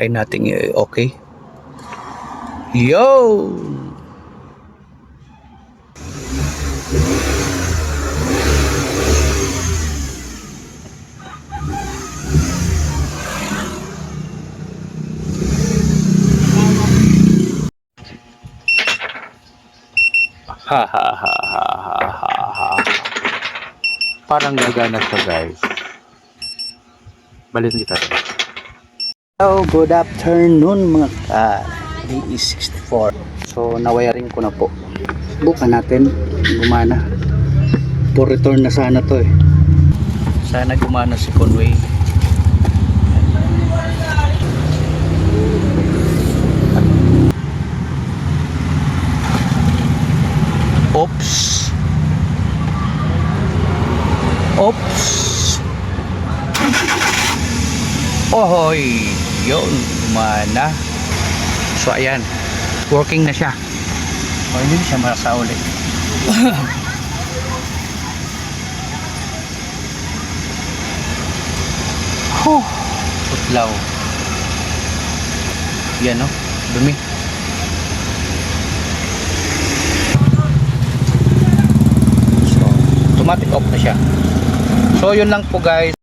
Try natin okay. Yo! Ha ha ha ha ha ha ha. Parang gagana siya, guys. Balitin kita. Hello, good afternoon mga day is 64. So nawiring ko na po. Bukan natin gumana. For return na sana to eh. Sana gumana si Conway. Oops. Oops. Ohoy. Yun. Mana. So ayan. Working na siya. O hindi siya marasa ulit. Putlaw. Yan no. Dumi. Automatic off na siya. So yun lang po guys.